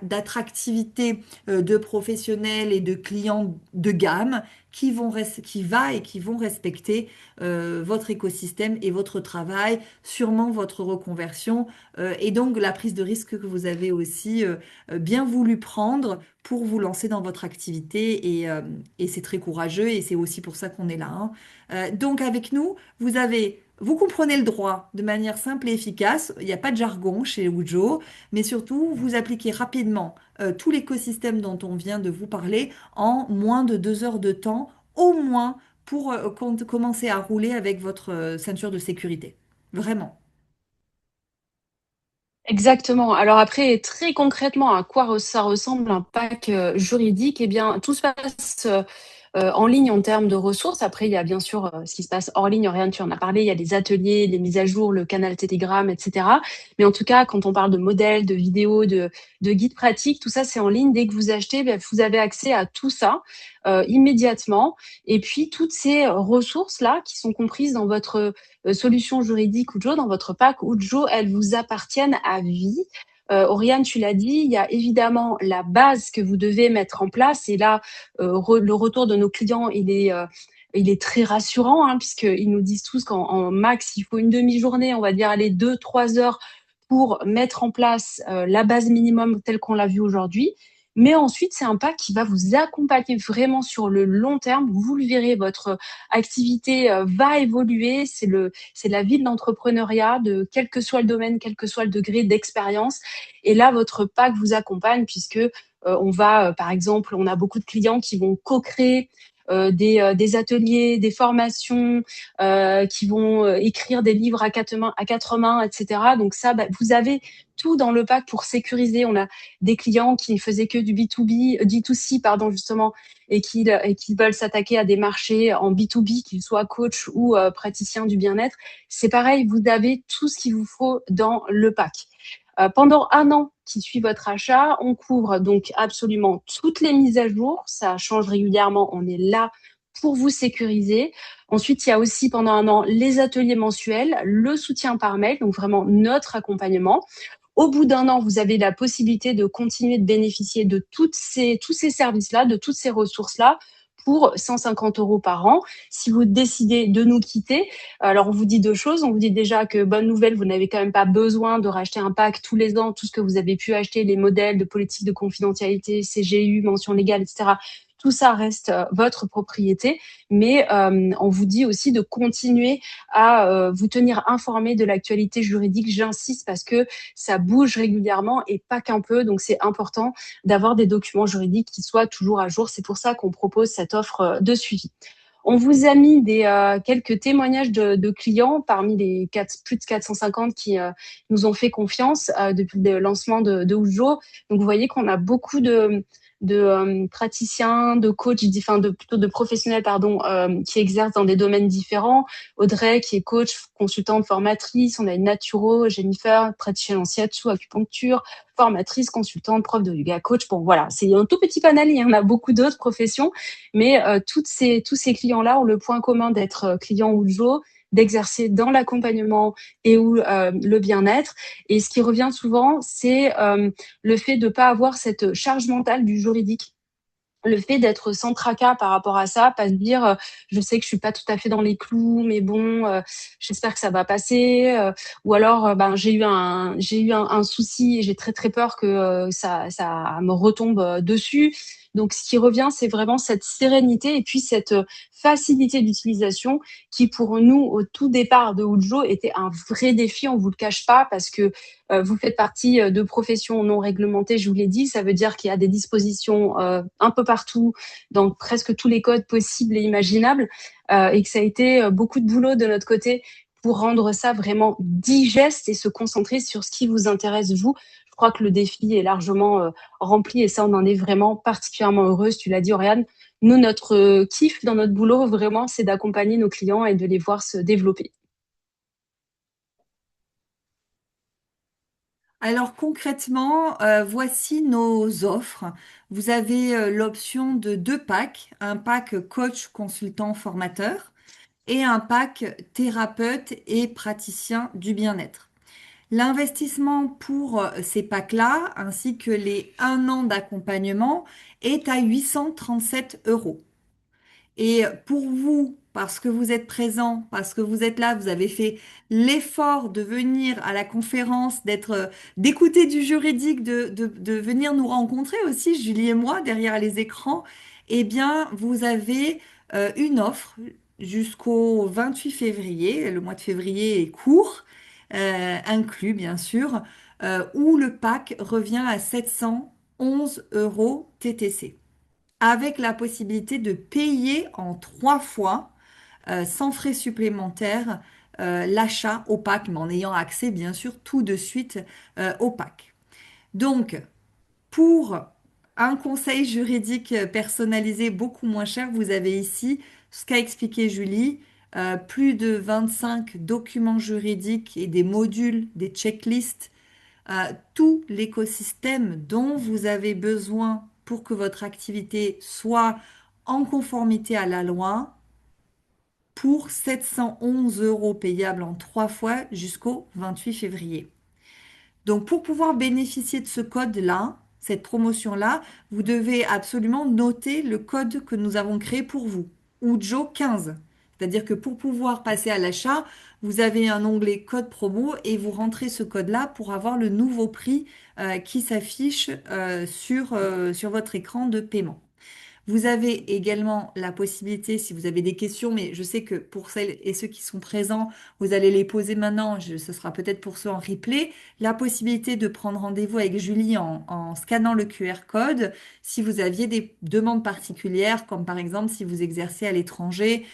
d'attractivité de professionnels et de clients de gamme qui vont respecter votre écosystème et votre travail, sûrement votre reconversion et donc la prise de risque que vous avez aussi bien voulu prendre pour vous lancer dans votre activité et c'est très courageux et c'est aussi pour ça qu'on est là, hein. Donc avec nous, vous comprenez le droit de manière simple et efficace. Il n'y a pas de jargon chez Ujo, mais surtout, vous appliquez rapidement tout l'écosystème dont on vient de vous parler en moins de 2 heures de temps, au moins pour commencer à rouler avec votre ceinture de sécurité. Vraiment. Exactement. Alors après, très concrètement, à quoi ça ressemble un pack juridique? Eh bien, tout se passe en ligne en termes de ressources. Après, il y a bien sûr ce qui se passe hors ligne. Oriane, tu en as parlé. Il y a les ateliers, les mises à jour, le canal Telegram, etc. Mais en tout cas, quand on parle de modèles, de vidéos, de guides pratiques, tout ça, c'est en ligne. Dès que vous achetez, ben, vous avez accès à tout ça immédiatement. Et puis, toutes ces ressources-là qui sont comprises dans votre solution juridique Ujo, dans votre pack Ujo, elles vous appartiennent à vie. Oriane, tu l'as dit, il y a évidemment la base que vous devez mettre en place. Et là, le retour de nos clients, il est très rassurant, hein, puisqu'ils nous disent tous qu'en max, il faut une demi-journée, on va dire, aller 2, 3 heures pour mettre en place la base minimum telle qu'on l'a vue aujourd'hui. Mais ensuite, c'est un pack qui va vous accompagner vraiment sur le long terme. Vous le verrez, votre activité va évoluer. C'est la vie de l'entrepreneuriat, de quel que soit le domaine, quel que soit le degré d'expérience. Et là, votre pack vous accompagne puisque on va, par exemple, on a beaucoup de clients qui vont co-créer des ateliers, des formations, qui vont écrire des livres à quatre mains, etc. Donc ça, bah, vous avez tout dans le pack pour sécuriser. On a des clients qui ne faisaient que du B2B, D2C, pardon, justement, et qui veulent s'attaquer à des marchés en B2B, qu'ils soient coach ou praticiens du bien-être. C'est pareil, vous avez tout ce qu'il vous faut dans le pack. Pendant un an qui suit votre achat, on couvre donc absolument toutes les mises à jour. Ça change régulièrement. On est là pour vous sécuriser. Ensuite, il y a aussi pendant un an les ateliers mensuels, le soutien par mail, donc vraiment notre accompagnement. Au bout d'un an, vous avez la possibilité de continuer de bénéficier de tous ces services-là, de toutes ces ressources-là pour 150 euros par an. Si vous décidez de nous quitter, alors on vous dit deux choses. On vous dit déjà que, bonne nouvelle, vous n'avez quand même pas besoin de racheter un pack tous les ans, tout ce que vous avez pu acheter, les modèles de politique de confidentialité, CGU, mention légale, etc. Tout ça reste votre propriété, mais on vous dit aussi de continuer à vous tenir informé de l'actualité juridique. J'insiste parce que ça bouge régulièrement et pas qu'un peu, donc c'est important d'avoir des documents juridiques qui soient toujours à jour. C'est pour ça qu'on propose cette offre de suivi. On vous a mis quelques témoignages de clients parmi les plus de 450 qui nous ont fait confiance depuis le lancement de Ujo. Donc, vous voyez qu'on a beaucoup de praticiens, de coachs, enfin plutôt de professionnels, pardon, qui exercent dans des domaines différents. Audrey, qui est coach, consultante, formatrice. On a une naturo, Jennifer, praticienne en shiatsu, acupuncture, formatrice, consultante, prof de yoga, coach. Bon, voilà, c'est un tout petit panel. Il y en a beaucoup d'autres professions, mais tous ces clients-là ont le point commun d'être clients Ujo, d'exercer dans l'accompagnement et ou le bien-être. Et ce qui revient souvent, c'est le fait de ne pas avoir cette charge mentale du juridique, le fait d'être sans tracas par rapport à ça, pas se dire je sais que je suis pas tout à fait dans les clous, mais bon, j'espère que ça va passer, ou alors ben j'ai eu un souci et j'ai très très peur que ça me retombe dessus. Donc ce qui revient, c'est vraiment cette sérénité et puis cette facilité d'utilisation qui pour nous au tout départ de Ujo était un vrai défi, on vous le cache pas, parce que vous faites partie de professions non réglementées, je vous l'ai dit. Ça veut dire qu'il y a des dispositions un peu partout, dans presque tous les codes possibles et imaginables, et que ça a été beaucoup de boulot de notre côté pour rendre ça vraiment digeste et se concentrer sur ce qui vous intéresse, vous. Je crois que le défi est largement rempli et ça, on en est vraiment particulièrement heureuse. Tu l'as dit, Oriane. Nous, notre kiff dans notre boulot, vraiment, c'est d'accompagner nos clients et de les voir se développer. Alors concrètement, voici nos offres. Vous avez l'option de deux packs, un pack coach, consultant, formateur et un pack thérapeute et praticien du bien-être. L'investissement pour ces packs-là, ainsi que les un an d'accompagnement, est à 837 euros. Et pour vous, parce que vous êtes présent, parce que vous êtes là, vous avez fait l'effort de venir à la conférence, d'écouter du juridique, de venir nous rencontrer aussi, Julie et moi, derrière les écrans, eh bien, vous avez une offre jusqu'au 28 février. Le mois de février est court, inclus bien sûr, où le pack revient à 711 euros TTC avec la possibilité de payer en trois fois, sans frais supplémentaires, l'achat au pack, mais en ayant accès, bien sûr, tout de suite au pack. Donc, pour un conseil juridique personnalisé beaucoup moins cher, vous avez ici ce qu'a expliqué Julie, plus de 25 documents juridiques et des modules, des checklists, tout l'écosystème dont vous avez besoin pour que votre activité soit en conformité à la loi pour 711 euros payables en trois fois jusqu'au 28 février. Donc pour pouvoir bénéficier de ce code-là, cette promotion-là, vous devez absolument noter le code que nous avons créé pour vous, UJO 15. C'est-à-dire que pour pouvoir passer à l'achat, vous avez un onglet code promo et vous rentrez ce code-là pour avoir le nouveau prix qui s'affiche sur votre écran de paiement. Vous avez également la possibilité, si vous avez des questions, mais je sais que pour celles et ceux qui sont présents, vous allez les poser maintenant, ce sera peut-être pour ceux en replay, la possibilité de prendre rendez-vous avec Julie en scannant le QR code si vous aviez des demandes particulières, comme par exemple si vous exercez à l'étranger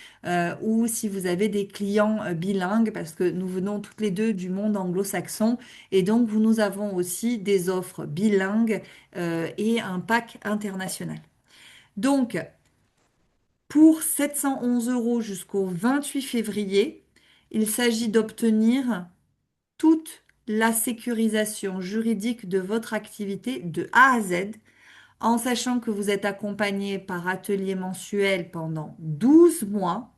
ou si vous avez des clients bilingues, parce que nous venons toutes les deux du monde anglo-saxon et donc nous avons aussi des offres bilingues et un pack international. Donc, pour 711 euros jusqu'au 28 février, il s'agit d'obtenir toute la sécurisation juridique de votre activité de A à Z, en sachant que vous êtes accompagné par atelier mensuel pendant 12 mois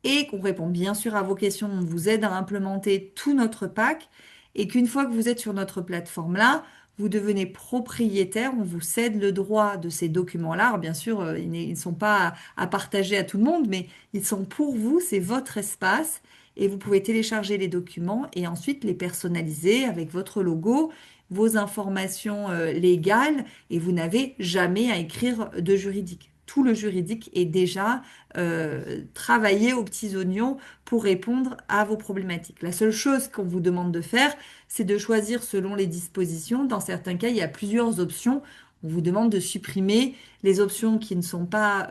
et qu'on répond bien sûr à vos questions, on vous aide à implémenter tout notre pack et qu'une fois que vous êtes sur notre plateforme-là, vous devenez propriétaire, on vous cède le droit de ces documents-là. Alors, bien sûr, ils ne sont pas à partager à tout le monde, mais ils sont pour vous, c'est votre espace et vous pouvez télécharger les documents et ensuite les personnaliser avec votre logo, vos informations légales et vous n'avez jamais à écrire de juridique. Tout le juridique est déjà travailler aux petits oignons pour répondre à vos problématiques. La seule chose qu'on vous demande de faire, c'est de choisir selon les dispositions. Dans certains cas, il y a plusieurs options. On vous demande de supprimer les options qui ne sont pas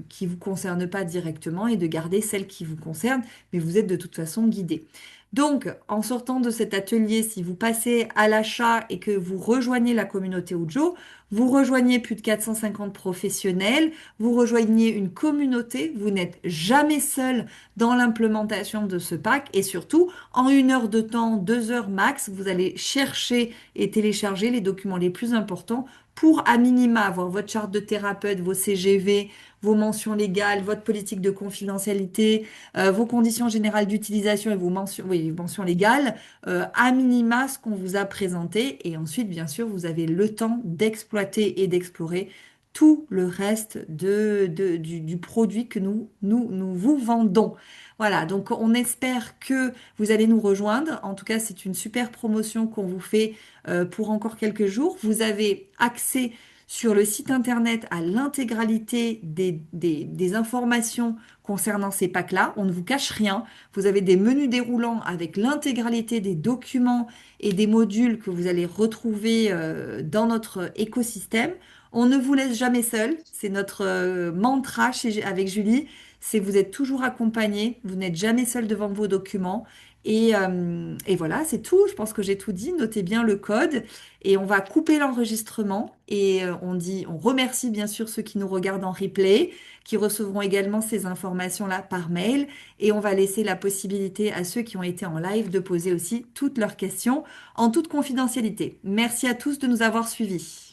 qui vous concernent pas directement et de garder celles qui vous concernent, mais vous êtes de toute façon guidé. Donc, en sortant de cet atelier, si vous passez à l'achat et que vous rejoignez la communauté Ujo, vous rejoignez plus de 450 professionnels, vous rejoignez une communauté, vous n'êtes jamais seul dans l'implémentation de ce pack et surtout, en 1 heure de temps, 2 heures max, vous allez chercher et télécharger les documents les plus importants pour à minima avoir votre charte de thérapeute, vos CGV, vos mentions légales, votre politique de confidentialité, vos conditions générales d'utilisation et vos mentions, oui, mentions légales, à minima ce qu'on vous a présenté. Et ensuite, bien sûr, vous avez le temps d'exploiter et d'explorer tout le reste du produit que nous vous vendons. Voilà, donc on espère que vous allez nous rejoindre. En tout cas, c'est une super promotion qu'on vous fait pour encore quelques jours. Vous avez accès sur le site internet à l'intégralité des informations concernant ces packs-là. On ne vous cache rien. Vous avez des menus déroulants avec l'intégralité des documents et des modules que vous allez retrouver dans notre écosystème. On ne vous laisse jamais seul. C'est notre mantra avec Julie. C'est vous êtes toujours accompagné. Vous n'êtes jamais seul devant vos documents. Et voilà, c'est tout. Je pense que j'ai tout dit. Notez bien le code et on va couper l'enregistrement. Et on remercie bien sûr ceux qui nous regardent en replay, qui recevront également ces informations-là par mail. Et on va laisser la possibilité à ceux qui ont été en live de poser aussi toutes leurs questions en toute confidentialité. Merci à tous de nous avoir suivis.